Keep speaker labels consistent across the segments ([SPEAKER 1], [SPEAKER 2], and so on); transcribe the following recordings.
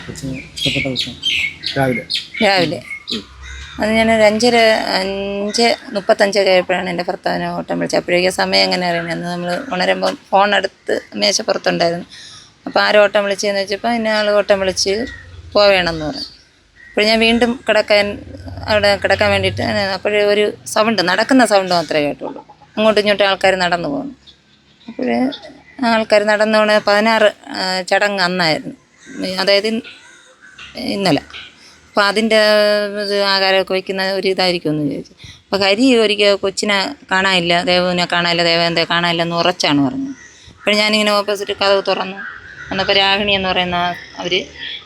[SPEAKER 1] കൊച്ചിന് ഇഷ്ടപ്പെട്ട ദിവസം രാവിലെ
[SPEAKER 2] അത് ഞാനൊരു 5:35 കഴിയപ്പോഴാണ് എൻ്റെ ഭർത്താവിനെ ഓട്ടം വിളിച്ചത്. അപ്പോഴേക്കും സമയം എങ്ങനെ അറിയണം, അന്ന് നമ്മൾ ഉണരുമ്പം ഫോൺ എടുത്ത് മേശപ്പുറത്തുണ്ടായിരുന്നു. അപ്പോൾ ആരും ഓട്ടം വിളിച്ചതെന്ന് വെച്ചപ്പോൾ ഇന്ന ആൾ ഓട്ടം വിളിച്ച് പോവേണമെന്ന് പറഞ്ഞു. അപ്പോൾ ഞാൻ വീണ്ടും കിടക്കാൻ വേണ്ടിയിട്ട് അപ്പോഴേ ഒരു സൗണ്ട്, നടക്കുന്ന സൗണ്ട് മാത്രമേ കേട്ടുള്ളൂ. അങ്ങോട്ടും ഇങ്ങോട്ടും ആൾക്കാർ നടന്നു പോകുന്നു. അപ്പോൾ ആൾക്കാർ നടന്നു പോണ 16 ചടങ്ങ് അന്നായിരുന്നു, അതായത് ഇന്നലെ. അപ്പോൾ അതിൻ്റെ ഇത് ആഹാരമൊക്കെ വയ്ക്കുന്ന ഒരു ഇതായിരിക്കും എന്ന് ചോദിച്ചു. അപ്പോൾ ഹരി ഒരിക്കൽ കൊച്ചിനെ കാണാനില്ല, ദേവുവിനെ കാണാനില്ല, ദേവേന്ദ്രനെ കാണാനില്ല എന്ന് ഉറച്ചാണ് പറഞ്ഞത്. അപ്പോൾ ഞാനിങ്ങനെ ഓപ്പോസിറ്റ് കതവ് തുറന്നു വന്നപ്പോൾ രാഹിണി എന്ന് പറയുന്ന അവർ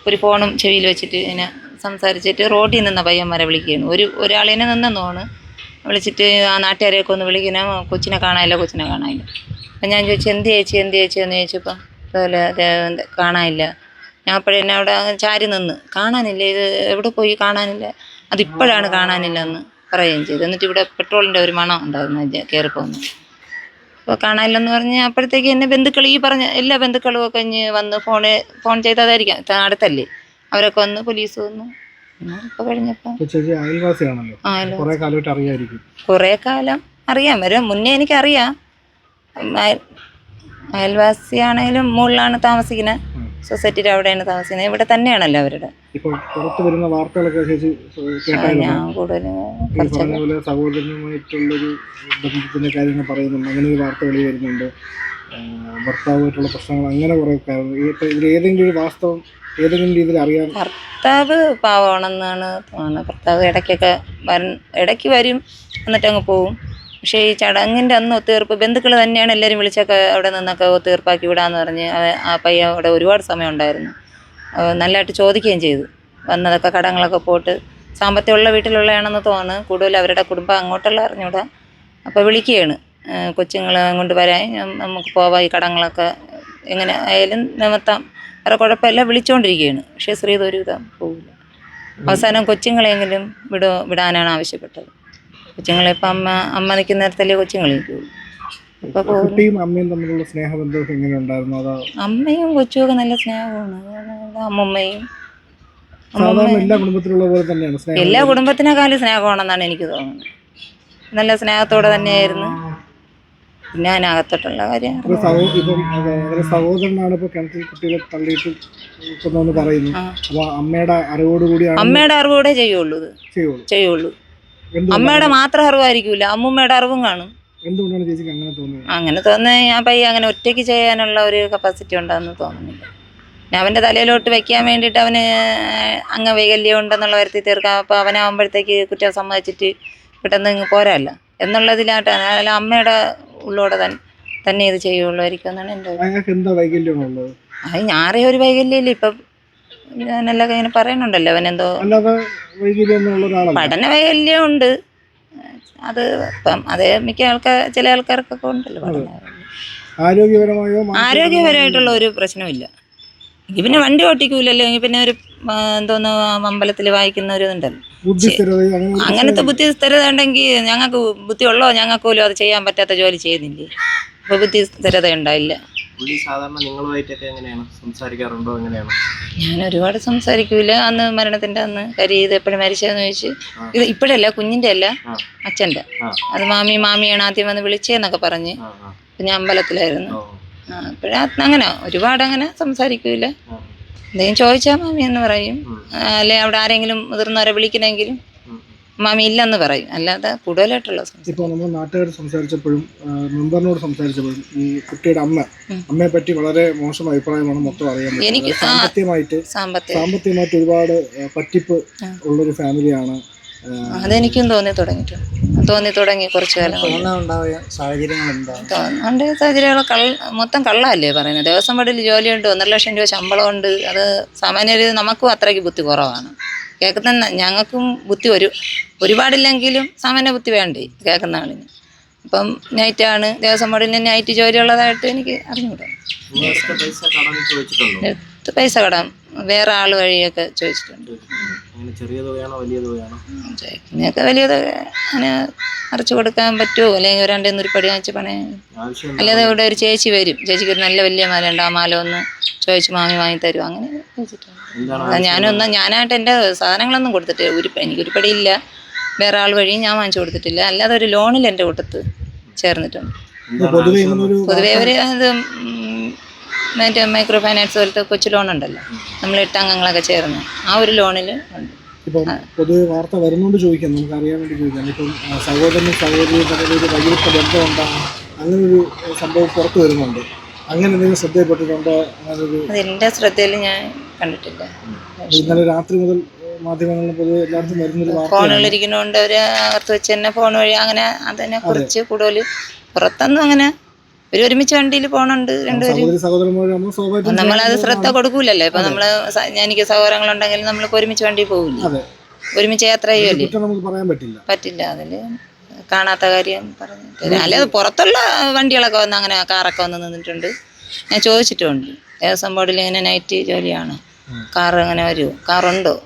[SPEAKER 2] ഒരു ഫോണും ചെവിയിൽ വെച്ചിട്ട് ഇങ്ങനെ സംസാരിച്ചിട്ട് റോഡിൽ നിന്ന പയ്യന്മാരെ വിളിക്കുകയാണ്. ഒരാളിനെ നിന്നെന്നോണ് വിളിച്ചിട്ട് ആ നാട്ടുകാരെയൊക്കെ ഒന്ന് വിളിക്കുന്ന, കൊച്ചിനെ കാണാനില്ല. അപ്പം ഞാൻ ചോദിച്ചു എന്ത് ചേച്ചി എന്ന് ചോദിച്ചപ്പം അതുപോലെ കാണാനില്ല. ഞാൻ അപ്പോഴെന്നെ അവിടെ ചാരി നിന്ന്, കാണാനില്ല, ഇത് എവിടെ പോയി കാണാനില്ല, അതിപ്പോഴാണ് കാണാനില്ല എന്ന് പറയുകയും ചെയ്തു. എന്നിട്ട് ഇവിടെ പെട്രോളിൻ്റെ ഒരു മണം ഉണ്ടായിരുന്നു കയറിപ്പോകുന്നു. അപ്പോൾ കാണാനില്ലെന്ന് പറഞ്ഞ് അപ്പോഴത്തേക്ക് എന്നെ ബന്ധുക്കൾ, ഈ പറഞ്ഞ എല്ലാ ബന്ധുക്കളും ഒക്കെ വന്ന് ഫോൺ ചെയ്തതായിരിക്കാം, അടുത്തല്ലേ, അവരൊക്കെ വന്ന്, പോലീസ് വന്നു. ഇപ്പോൾ കഴിഞ്ഞപ്പോൾ കുറേ കാലം അറിയാം, വരും മുന്നേ എനിക്കറിയാം. അയൽവാസിയാണേലും മുകളിലാണ് താമസിക്കുന്നത്, സൊസൈറ്റിയുടെ അവിടെയാണ് താമസിക്കുന്നത്, ഇവിടെ തന്നെയാണല്ലോ അവരുടെ. ഞാൻ കൂടുതലും
[SPEAKER 1] സഹോദരനുമായിട്ടുള്ളൊരു ബന്ധത്തിന്റെ കാര്യങ്ങൾ പറയുന്നുണ്ട്, അങ്ങനെ ഒരു വാർത്ത വെളി വരുന്നുണ്ട്, ഭർത്താവുമായിട്ടുള്ള പ്രശ്നങ്ങൾ, അങ്ങനെ കുറെ ഇതിൽ ഏതെങ്കിലും ഒരു വാസ്തവം ഏതെങ്കിലും രീതിയിൽ അറിയാം?
[SPEAKER 2] ഭർത്താവ് പാവമാണെന്നാണ് തോന്നുന്നത്. ഭർത്താവ് ഇടയ്ക്ക് വരും, എന്നിട്ട് അങ്ങ് പോവും. പക്ഷേ ഈ ചടങ്ങിൻ്റെ അന്ന് ഒത്തുതീർപ്പ് ബന്ധുക്കൾ തന്നെയാണ് എല്ലാവരും വിളിച്ചൊക്കെ അവിടെ നിന്നൊക്കെ ഒത്തുതീർപ്പാക്കി വിടാമെന്ന് പറഞ്ഞ് ആ പയ്യൻ അവിടെ ഒരുപാട് സമയം ഉണ്ടായിരുന്നു. നല്ലതായിട്ട് ചോദിക്കുകയും ചെയ്തു. വന്നതൊക്കെ കടങ്ങളൊക്കെ പോയിട്ട് സാമ്പത്തികമുള്ള വീട്ടിലുള്ളതാണെന്ന് തോന്നുന്നു. കൂടുതൽ അവരുടെ കുടുംബം അങ്ങോട്ടുള്ള അറിഞ്ഞൂടാ. അപ്പോൾ വിളിക്കുകയാണ്, കൊച്ചുങ്ങളെ കൊണ്ട് വരാൻ, നമുക്ക് പോവാം, ഈ കടങ്ങളൊക്കെ എങ്ങനെ ആയാലും നിമിത്തം വേറെ കുഴപ്പമില്ല, വിളിച്ചുകൊണ്ടിരിക്കുകയാണ്. പക്ഷേ ശ്രീധ ഒരു ഇതാ പോവില്ല. അവസാനം കൊച്ചുങ്ങളെങ്കിലും വിടാനാണ് ആവശ്യപ്പെട്ടത്. കൊച്ചുങ്ങളെ ഇപ്പം അമ്മ നിൽക്കുന്ന നേരത്തല്ലേ കൊച്ചുങ്ങളെ പോകും.
[SPEAKER 1] അമ്മയും തമ്മിലുള്ള സ്നേഹബന്ധം എങ്ങനെ ഉണ്ടായിരുന്നു?
[SPEAKER 2] അമ്മയും കൊച്ചുമൊക്കെ നല്ല സ്നേഹമാണ്. അമ്മമ്മയും
[SPEAKER 1] എല്ലാ കുടുംബത്തിലുള്ള പോലെ തന്നെയാണ്,
[SPEAKER 2] എല്ലാ കുടുംബത്തിനേക്കാളും സ്നേഹമാണെന്നാണ് എനിക്ക് തോന്നുന്നത്. നല്ല സ്നേഹത്തോടെ തന്നെയായിരുന്നു. പിന്നെ അതിനകത്തോട്ടുള്ള കാര്യം
[SPEAKER 1] സഹോദരനാണ് ഇപ്പൊ കിണറ്റിൽ കുട്ടികളെ തള്ളിയിട്ട് പറയുന്നു. അപ്പൊ അമ്മയുടെ
[SPEAKER 2] അറിവോടെ ചെയ്യുള്ളൂ. അമ്മയുടെ മാത്രം അറിവായിരിക്കൂല, അമ്മൂമ്മയുടെ അറിവും കാണും.
[SPEAKER 1] എന്തുകൊണ്ടാണ് ചേച്ചിക്ക് അങ്ങനെ തോന്നുന്നത്?
[SPEAKER 2] അങ്ങനെ തോന്നുന്നത് ഞാൻ പയ്യെ അങ്ങനെ ഒറ്റയ്ക്ക് ചെയ്യാനുള്ള ഒരു കപ്പാസിറ്റി ഉണ്ടെന്ന് തോന്നുന്നില്ല. പിന്നെ അവൻ്റെ തലയിലോട്ട് വെക്കാൻ വേണ്ടിയിട്ട് അവന് അങ്ങ് വൈകല്യം ഉണ്ടെന്നുള്ള വരുത്തി തീർക്കാം. അപ്പോൾ അവനാകുമ്പോഴത്തേക്ക് കുറ്റം സമ്മതിച്ചിട്ട് പെട്ടെന്ന് ഇങ്ങ് പോരാല്ല എന്നുള്ളതിലായിട്ടാണ്. അല്ല, അമ്മയുടെ ഉള്ളോടെ തന്നെ ഇത് ചെയ്യുള്ളായിരിക്കും എന്നാണ് എൻ്റെ
[SPEAKER 1] അഭിപ്രായം.
[SPEAKER 2] അത് ഞാറിയ ഒരു വൈകല്യമില്ല. ഇപ്പം ഞാനെല്ലാം ഇങ്ങനെ പറയുന്നുണ്ടല്ലോ, അവനെന്തോ പഠന വൈകല്യം ഉണ്ട്. അത് ഇപ്പം അതേ ചില ആൾക്കാർക്കൊക്കെ ഉണ്ടല്ലോ പഠന. ആരോഗ്യപരമായിട്ടുള്ള ഒരു പ്രശ്നമില്ല. എങ്കിൽ പിന്നെ വണ്ടി ഓട്ടിക്കൂലല്ലോ, എങ്കിൽ പിന്നെ ഒരു എന്തോന്ന് അമ്പലത്തിൽ വായിക്കുന്ന ഒരു ഇതുണ്ടല്ലോ, അങ്ങനത്തെ ബുദ്ധിസ്ഥിരത ഉണ്ടെങ്കിൽ ഞങ്ങൾക്ക് ബുദ്ധിയുള്ളോ, ഞങ്ങൾക്ക് പോലും അത് ചെയ്യാൻ പറ്റാത്ത ജോലി ചെയ്യുന്നില്ലേ. അപ്പോൾ ബുദ്ധിസ്ഥിരത ഉണ്ടായില്ല. ഞാൻ ഒരുപാട് സംസാരിക്കൂല. അന്ന് മരണത്തിന്റെ അന്ന് ഇത് എപ്പോഴും മരിച്ചതെന്ന് ചോദിച്ചു. ഇത് ഇപ്പോഴല്ല, കുഞ്ഞിന്റെ അല്ല, അച്ഛൻ്റെ. അത് മാമിയാണ് ആദ്യം വന്ന് വിളിച്ചതെന്നൊക്കെ പറഞ്ഞ്. ഞാൻ അമ്പലത്തിലായിരുന്നു. അങ്ങനെ ഒരുപാട് അങ്ങനെ സംസാരിക്കൂല. എന്തെങ്കിലും ചോദിച്ചാൽ മാമി എന്ന് പറയും. അല്ലെ അവിടെ ആരെങ്കിലും മുതിർന്നവരെ വിളിക്കണമെങ്കിലും മാമി ഇല്ലെന്ന് പറയും. അല്ലാതെ കൂടുതലായിട്ടുള്ള
[SPEAKER 1] ഇപ്പോൾ നമ്മൾ നാട്ടുകാർ സംസാരിച്ചപ്പോഴും മെമ്പറിനോട് സംസാരിച്ചപ്പോഴും ഈ കുട്ടിയുടെ അമ്മയെ പറ്റി വളരെ മോശം അഭിപ്രായമാണ് മൊത്തം അറിയാൻ. എനിക്ക് സാമ്പത്തികമായിട്ട് ഒരുപാട് പറ്റിപ്പ് ഉള്ളൊരു ഫാമിലിയാണ്.
[SPEAKER 2] അതെനിക്കും തോന്നി തുടങ്ങി കുറച്ചു കാലം. സാഹചര്യങ്ങൾ മൊത്തം കള്ളല്ലേ പറയുന്നത്. ദേവസ്വം ബോർഡിൽ ജോലിയുണ്ട്, 1.5 ലക്ഷം രൂപ ശമ്പളമുണ്ട്. അത് സാമാന്യ നമുക്കും അത്രയ്ക്ക് ബുദ്ധി കുറവാണ്. കേൾക്കുന്ന ഞങ്ങൾക്കും ബുദ്ധി ഒരുപാടില്ലെങ്കിലും സാമാന്യ ബുദ്ധി വേണ്ടേ കേൾക്കുന്ന ആളിന്. അപ്പം നൈറ്റാണ്, ദേവസ്വം ബോർഡിന് നൈറ്റ് ജോലി ഉള്ളതായിട്ട് എനിക്ക് അറിഞ്ഞൂടാ. പൈസ കടം വേറെ ആൾ വഴിയൊക്കെ ചോദിച്ചിട്ടുണ്ട്.
[SPEAKER 1] ചെറിയ തുകയാണോ വലിയ തുകയാണോ?
[SPEAKER 2] ചോദിക്കുന്നതൊക്കെ വലിയ തുക അങ്ങനെ അടച്ചു കൊടുക്കാൻ പറ്റുമോ, അല്ലെങ്കിൽ ഒരു 2 പടി വാങ്ങിച്ച് പണയം. അല്ലാതെ ഇവിടെ ഒരു ചേച്ചി വരും, ചേച്ചിക്ക് ഒരു നല്ല വലിയ മാല ഉണ്ട്, ആ മാല ഒന്ന് ചോദിച്ച് മാമി വാങ്ങി തരും, അങ്ങനെ ചോദിച്ചിട്ടുണ്ട്. ഞാനായിട്ട് എൻ്റെ സാധനങ്ങളൊന്നും കൊടുത്തിട്ട് എനിക്ക് ഉരുപ്പടിയില്ല, വേറെ ആൾ വഴി ഞാൻ വാങ്ങിച്ചു കൊടുത്തിട്ടില്ല. അല്ലാതെ ഒരു ലോണിൽ എൻ്റെ കൂട്ടത്ത് ചേർന്നിട്ടുണ്ട്. പൊതുവേ ഒരു അത് മറ്റേ മൈക്രോ ഫൈനാൻസ് പോലത്തെ കൊച്ചു ലോൺ ഉണ്ടല്ലോ, നമ്മൾ 8 അംഗങ്ങളൊക്കെ ചേർന്ന് ആ ഒരു ലോണിൽ ഉണ്ട്.
[SPEAKER 1] ഇപ്പം പൊതുവെ വാർത്ത വരുന്നോണ്ട് ചോദിക്കാം, നമുക്ക് അറിയാൻ വേണ്ടി ചോദിക്കാം. ഇപ്പം സഹോദരനും സഹോദരിയും തമ്മിൽ ഒരു വൈകിട്ട് ബന്ധം ഉണ്ടാകും, അങ്ങനൊരു സംഭവം പുറത്തു വരുന്നുണ്ട്. അങ്ങനെ എന്തെങ്കിലും ശ്രദ്ധയിൽപ്പെട്ടിട്ടുണ്ടോ? അങ്ങനൊരു
[SPEAKER 2] അതെൻ്റെ ശ്രദ്ധയിൽ ഞാൻ കണ്ടിട്ടില്ല.
[SPEAKER 1] ഇന്നലെ രാത്രി മുതൽ മാധ്യമങ്ങളിൽ പൊതുവെ എല്ലായിടത്തും വരുന്നൊരു വാർത്ത,
[SPEAKER 2] ഫോണുകളിരിക്കുന്നതുകൊണ്ട് അവർ അകത്ത് വെച്ച് തന്നെ ഫോൺ വഴി അങ്ങനെ അതിനെ കുറിച്ച് കൂടുതൽ പുറത്തൊന്നും അങ്ങനെ ഒരുമിച്ച് വണ്ടിയിൽ പോകണുണ്ട് രണ്ടുപേരും. നമ്മളത് ശ്രദ്ധ കൊടുക്കൂലല്ലോ. ഇപ്പൊ നമ്മള് എനിക്ക് സഹോദരങ്ങളുണ്ടെങ്കിൽ നമ്മളിപ്പോ ഒരുമിച്ച് വണ്ടിയിൽ പോകില്ല, ഒരുമിച്ച് യാത്ര ചെയ്യുമല്ലേ, പറ്റില്ല. അതില് കാണാത്ത കാര്യം പറഞ്ഞു. അല്ലാതെ പുറത്തുള്ള വണ്ടികളൊക്കെ വന്ന് അങ്ങനെ കാറൊക്കെ വന്ന് നിന്നിട്ടുണ്ട്. ഞാൻ ചോദിച്ചിട്ടുണ്ട്, ദേവസ്വം ബോർഡിൽ ഇങ്ങനെ നൈറ്റ് ജോലിയാണ്, കാറ് അങ്ങനെ വരുമോ, കാറുണ്ടോ?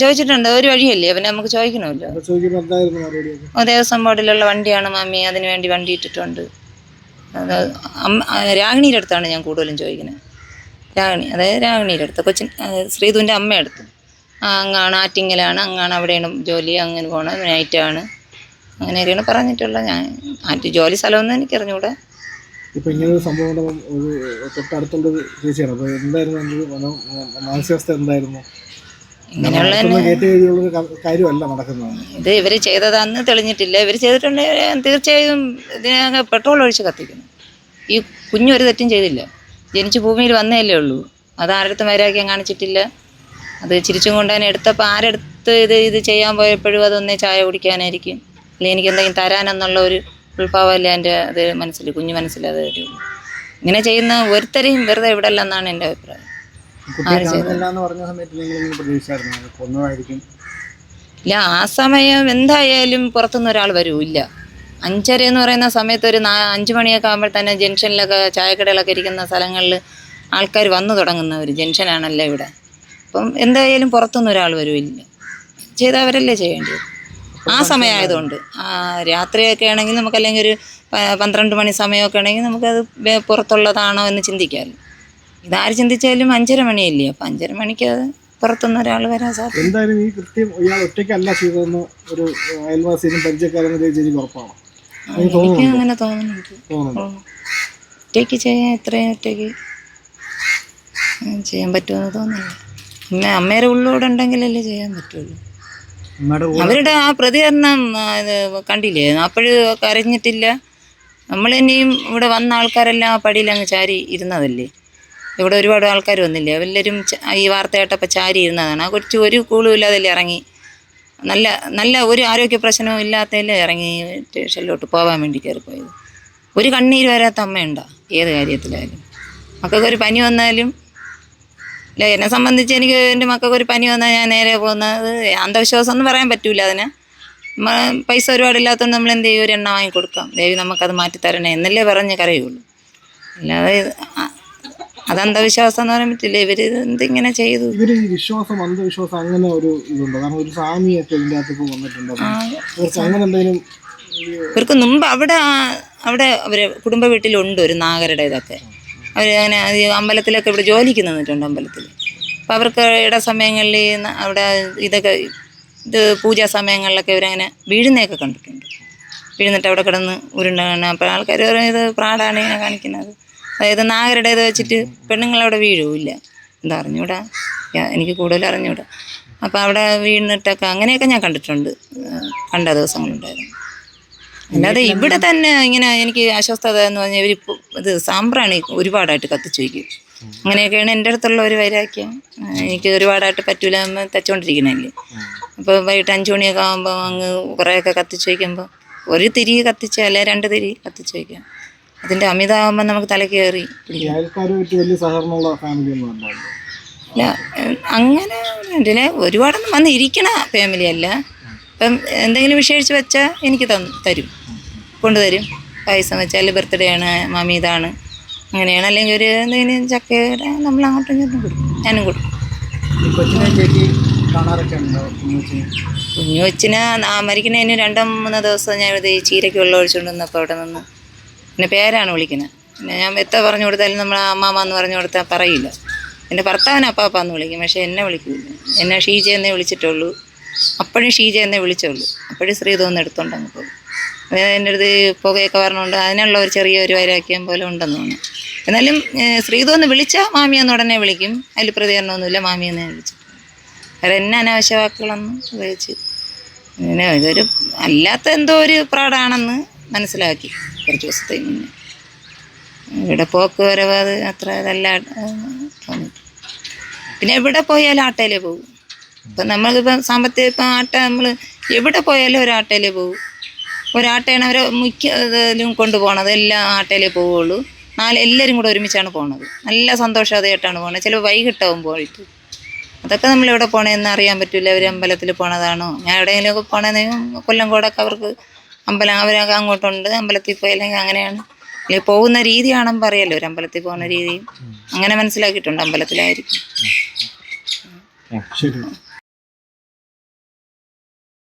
[SPEAKER 2] ചോദിച്ചിട്ടുണ്ട്. ഒരു വഴിയല്ലേ, പിന്നെ നമുക്ക് ചോദിക്കണമല്ലോ. ദേവസ്വം ബോർഡിലുള്ള വണ്ടിയാണ് മാമി, അതിനു വേണ്ടി വണ്ടി ഇട്ടിട്ടുണ്ട്. രാഗിണിയുടെ അടുത്താണ് ഞാൻ കൂടുതലും ചോദിക്കുന്നത്. രാഗിണിയുടെ അടുത്ത്, കൊച്ചിൻ ശ്രീധുവിൻ്റെ അമ്മയടുത്ത്. അങ്ങാണ് ആറ്റിങ്ങലാണ്, അങ്ങാണ്, അവിടെയാണ് ജോലി, അങ്ങനെ പോകണം, നൈറ്റാണ്, അങ്ങനെയൊക്കെയാണ് പറഞ്ഞിട്ടുള്ളത്. ഞാൻ ജോലി സ്ഥലമൊന്നും എനിക്കറിഞ്ഞൂടെ.
[SPEAKER 1] ഇപ്പം ഇങ്ങനൊരു സംഭവം തൊട്ടടുത്തുള്ളൊരു ചേച്ചിയാണ്. അപ്പോൾ എന്തായിരുന്നു മാനസികാവസ്ഥ, എന്തായിരുന്നു?
[SPEAKER 2] ഇങ്ങനെയുള്ള
[SPEAKER 1] കാര്യമല്ല നടക്കുന്നത്.
[SPEAKER 2] ഇത് ഇവർ ചെയ്തതാന്ന് തെളിഞ്ഞിട്ടില്ല. ഇവർ ചെയ്തിട്ടുണ്ടെങ്കിൽ തീർച്ചയായും ഇതിനകം പെട്രോൾ ഒഴിച്ച് കത്തിക്കുന്നു. ഈ കുഞ്ഞു ഒരു തെറ്റും ചെയ്തില്ല, ജനിച്ച് ഭൂമിയിൽ വന്നതല്ലേ ഉള്ളൂ. അത് ആരുടെ വൈരാഗ്യം കാണിച്ചിട്ടില്ല. അത് ചിരിച്ചും കൊണ്ട് തന്നെ എടുത്തപ്പോൾ ആരെടുത്ത് ഇത് ചെയ്യാൻ പോയപ്പോഴും അതൊന്നേ ചായ കുടിക്കാനായിരിക്കും, അല്ലെങ്കിൽ എനിക്ക് എന്തെങ്കിലും തരാനെന്നുള്ള ഒരു ഉൾഭാവമല്ല എൻ്റെ അത് മനസ്സിൽ, കുഞ്ഞു മനസ്സിലത് വരുള്ളൂ. ഇങ്ങനെ ചെയ്യുന്ന ഒരുത്തരെയും വെറുതെ വിടല്ല എന്നാണ് എൻ്റെ അഭിപ്രായം. ഇല്ല, ആ സമയം എന്തായാലും പുറത്തുനിന്ന് ഒരാൾ വരൂല്ല. 5:30 എന്ന് പറയുന്ന സമയത്ത് ഒരു 5 മണിയൊക്കെ ആകുമ്പോൾ തന്നെ ജംഗ്ഷനിലൊക്കെ ചായക്കടകളൊക്കെ ഇരിക്കുന്ന സ്ഥലങ്ങളിൽ ആൾക്കാർ വന്നു തുടങ്ങുന്നവർ, ജംഗ്ഷനാണല്ലോ ഇവിടെ. അപ്പം എന്തായാലും പുറത്തുനിന്ന് ഒരാൾ വരില്ല, ചെയ്തവരല്ലേ ചെയ്യേണ്ടത്. ആ സമയമായതുകൊണ്ട് രാത്രിയൊക്കെ ആണെങ്കിൽ നമുക്ക്, അല്ലെങ്കിൽ ഒരു 12 മണി സമയമൊക്കെ ആണെങ്കിൽ നമുക്കത് പുറത്തുള്ളതാണോ എന്ന് ചിന്തിക്കാമല്ലോ. ഇതാര് ചിന്തിച്ചാലും 5:30 മണിയല്ലേ, അപ്പം 5:30 മണിക്ക് അത് പുറത്തുനിന്ന് ഒരാൾ വരാൻ സാധിക്കും.
[SPEAKER 1] എന്തായാലും ഈ കൃത്യം ഇയാൾ ഒറ്റയ്ക്കല്ല ചെയ്തതെന്ന് ഒരു അയൽവാസിയും പരിചയക്കാരെന്ന് എനിക്ക് ഉറപ്പാണ്.
[SPEAKER 2] എനിക്ക് അങ്ങനെ തോന്നുന്നുണ്ട്. ഒറ്റയ്ക്ക് ചെയ്യാൻ ഇത്രയും ഒറ്റയ്ക്ക് ചെയ്യാൻ പറ്റുമെന്ന് തോന്നുന്നില്ല. അമ്മയുടെ ഉള്ളോടെ ഉണ്ടെങ്കിലല്ലേ ചെയ്യാൻ പറ്റുള്ളൂ. അവരുടെ ആ പ്രതികരണം കണ്ടില്ലേ, അപ്പോഴും കരഞ്ഞിട്ടില്ല. നമ്മൾ തന്നെയും ഇവിടെ വന്ന ആൾക്കാരെല്ലാം ആ പടിയിൽ അങ്ങ് ചാരി ഇരുന്നതല്ലേ. ഇവിടെ ഒരുപാട് ആൾക്കാർ വന്നില്ലേ, എല്ലാവരും ഈ വാർത്ത കേട്ടപ്പോൾ ചാരി ഇരുന്നതാണ്. ആ കൊച്ചു ഒരു കൂളും ഇല്ലാതല്ലേ ഇറങ്ങി, നല്ല ഒരു ആരോഗ്യ പ്രശ്നവും ഇല്ലാത്തതല്ലേ ഇറങ്ങി സ്റ്റേഷനിലോട്ട് പോകാൻ വേണ്ടി കയറിപ്പോയത്. ഒരു കണ്ണീര് വരാത്ത അമ്മയുണ്ടോ ഏത് കാര്യത്തിലായാലും? മക്കൾക്കൊരു പനി വന്നാലും, അല്ല എന്നെ സംബന്ധിച്ച് എനിക്ക് എൻ്റെ മക്കൾക്കൊരു പനി വന്നാൽ ഞാൻ നേരെ പോകുന്നത്, അന്ധവിശ്വാസം എന്ന് പറയാൻ പറ്റൂല അതിന്. പൈസ ഒരുപാടില്ലാത്തതുകൊണ്ട് നമ്മൾ എന്ത് ചെയ്യും, ഒരു എണ്ണ വാങ്ങിക്കൊടുക്കാം, ദേവി നമുക്കത് മാറ്റിത്തരണേ എന്നല്ലേ പറഞ്ഞ് കരയുള്ളൂ. അല്ലാതെ അത് അന്ധവിശ്വാസം എന്ന് പറയാൻ പറ്റില്ല. ഇവര് എന്തിങ്ങനെ ചെയ്തു?
[SPEAKER 1] ഇവര് വിശ്വാസം അന്ധവിശ്വാസം അങ്ങനെ ഒരു ഇതുണ്ട്, കാരണം ഒരു സ്വാമിയൊക്കെ ഇതിൻ്റെ അകത്ത് വന്നിട്ടുണ്ട്. അങ്ങനെ എന്തെങ്കിലും
[SPEAKER 2] ഇവർക്ക് മുമ്പ് അവിടെ അവര് കുടുംബ വീട്ടിലുണ്ട് ഒരു നാഗരുടെ ഇതൊക്കെ. അവർ അങ്ങനെ അമ്പലത്തിലൊക്കെ ഇവിടെ ജോലിക്ക് നിന്നിട്ടുണ്ട് അമ്പലത്തിൽ. അപ്പോൾ അവർക്ക് ഇടസമയങ്ങളിൽ അവിടെ ഇത് പൂജാ സമയങ്ങളിലൊക്കെ ഇവരങ്ങനെ വീഴുന്നതൊക്കെ കണ്ടിട്ടുണ്ട്. വീഴുന്നിട്ട് അവിടെ കിടന്ന് ഉരുണ്ടാണ്. അപ്പോൾ ആൾക്കാർ ഇത് പ്രാടാണ് ഇങ്ങനെ കാണിക്കുന്നത്. അതായത് നാഗരുടേത് വെച്ചിട്ട് പെണ്ണുങ്ങളവിടെ വീഴുമില്ല, എന്താ അറിഞ്ഞൂടാ, എനിക്ക് കൂടുതൽ അറിഞ്ഞൂടാ. അപ്പോൾ അവിടെ വീണിട്ടൊക്കെ അങ്ങനെയൊക്കെ ഞാൻ കണ്ട ദിവസങ്ങളുണ്ടായിരുന്നു. അല്ലാതെ ഇവിടെ തന്നെ ഇങ്ങനെ എനിക്ക് അസ്വസ്ഥത എന്ന് പറഞ്ഞാൽ ഇവരിപ്പോൾ ഇത് സാമ്പ്രാണി ഒരുപാടായിട്ട് കത്തിച്ച് വയ്ക്കും. അങ്ങനെയൊക്കെയാണ് എൻ്റെ അടുത്തുള്ള ഒരു വൈരാഗ്യം. എനിക്ക് ഒരുപാടായിട്ട് പറ്റൂല, തച്ചുകൊണ്ടിരിക്കണല്ലേ. അപ്പോൾ വൈകിട്ട് 5 മണിയൊക്കെ ആകുമ്പോൾ അങ്ങ് കുറേയൊക്കെ കത്തിച്ച് വയ്ക്കുമ്പോൾ ഒരു തിരി കത്തിച്ച് അല്ലെ 2 തിരി കത്തിച്ച് വയ്ക്കാം. അതിൻ്റെ അമിതമാകുമ്പോൾ നമുക്ക് തല കയറി. ഇല്ല, അങ്ങനെ ഇതിലെ ഒരുപാടൊന്നും വന്ന് ഇരിക്കണ ഫാമിലി അല്ല. ഇപ്പം എന്തെങ്കിലും വിശേഷിച്ച് വെച്ചാൽ എനിക്ക് തരും, കൊണ്ടുതരും. പായസം വെച്ചാൽ ബർത്ത്ഡേ ആണ്, മാമി ഇതാണ്, അങ്ങനെയാണ്. അല്ലെങ്കിൽ ഒരു എന്തെങ്കിലും ചക്കയുടെ നമ്മൾ അങ്ങോട്ടും ഇങ്ങോട്ടും കൊടുക്കും, ഞാനും കൊടുക്കും.
[SPEAKER 1] കാണാറൊക്കെ ഉണ്ടോ കുഞ്ഞുവെച്ച്?
[SPEAKER 2] കുഞ്ഞുവച്ചിന് മരിക്കുന്നതിന് 2-3 ദിവസം ഞാൻ ഇത് ഈ ചീരയ്ക്ക് വെള്ളം ഒഴിച്ചുകൊണ്ട് വന്നപ്പോൾ അവിടെ നിന്ന് പിന്നെ പേരാണ് വിളിക്കുന്നത്. പിന്നെ ഞാൻ എത്ര പറഞ്ഞു കൊടുത്താലും നമ്മൾ അമ്മാമ്മ എന്ന് പറഞ്ഞു കൊടുത്താൽ പറയില്ല. എൻ്റെ ഭർത്താവിനെ അപ്പാപ്പാന്ന് വിളിക്കും, പക്ഷേ എന്നെ വിളിക്കില്ല. എന്നെ ഷീജ എന്നേ വിളിച്ചിട്ടുള്ളൂ. അപ്പോഴും ഷീജ എന്നേ വിളിച്ചുള്ളൂ. അപ്പോഴും ശ്രീധോന്ന് എടുത്തോണ്ടങ്ങ് പോകും. എൻ്റെ അടുത്ത് പുകയൊക്കെ പറഞ്ഞുകൊണ്ട് അതിനുള്ള ഒരു ചെറിയൊരു വൈരാഗ്യം പോലെ ഉണ്ടെന്ന് തോന്നുന്നു. എന്നാലും ശ്രീധോന്ന് വിളിച്ചാൽ മാമിയെന്ന് ഉടനെ വിളിക്കും. അതിൽ പ്രതികരണമൊന്നുമില്ല, മാമിയെന്നേ വിളിച്ചു. വേറെ എന്നെ അനാവശ്യ വാക്കുകളൊന്നും ഉപയോഗിച്ച് പിന്നെ ഇതൊരു അല്ലാത്ത എന്തോ ഒരു പ്രാടാണെന്ന് മനസ്സിലാക്കി കുറച്ച് ദിവസത്തെ മുന്നേ. ഇവിടെ പോക്ക് വരവ് അത് അത്ര ഇതല്ല തോന്നിയിട്ട്. പിന്നെ എവിടെ പോയാലും ആട്ടയിലേ പോകും. ഇപ്പം നമ്മളിപ്പം സാമ്പത്തിക ഇപ്പം ആട്ട നമ്മൾ എവിടെ പോയാലും ഒരു ആട്ടയിലേ പോകും. ഒരാട്ടയാണ് അവർ മിക്ക ഇതിലും കൊണ്ടുപോകണത്. എല്ലാം ആട്ടയിലേ പോവുള്ളൂ. എല്ലാവരും കൂടെ ഒരുമിച്ചാണ് പോണത്. നല്ല സന്തോഷമായിട്ടാണ് പോകുന്നത്. ചിലപ്പോൾ വൈകിട്ടാവും പോയിട്ട്. അതൊക്കെ നമ്മളെവിടെ പോകണമെന്ന് അറിയാൻ പറ്റില്ല. അവർ അമ്പലത്തിൽ പോണതാണോ, ഞാൻ എവിടെയെങ്കിലുമൊക്കെ പോകണമെങ്കിൽ കൊല്ലംകോടൊക്കെ അവർക്ക് അമ്പലം അവരൊക്കെ അങ്ങോട്ടുണ്ട്. അമ്പലത്തിൽ പോയില്ലെങ്കിൽ അങ്ങനെയാണ്. അല്ലെങ്കിൽ പോകുന്ന രീതി കാണുമ്പോൾ അറിയാമല്ലോ ഒരു അമ്പലത്തിൽ പോകുന്ന രീതിയും അങ്ങനെ മനസ്സിലാക്കിയിട്ടുണ്ട്. അമ്പലത്തിലായിരിക്കും.
[SPEAKER 1] ശരി.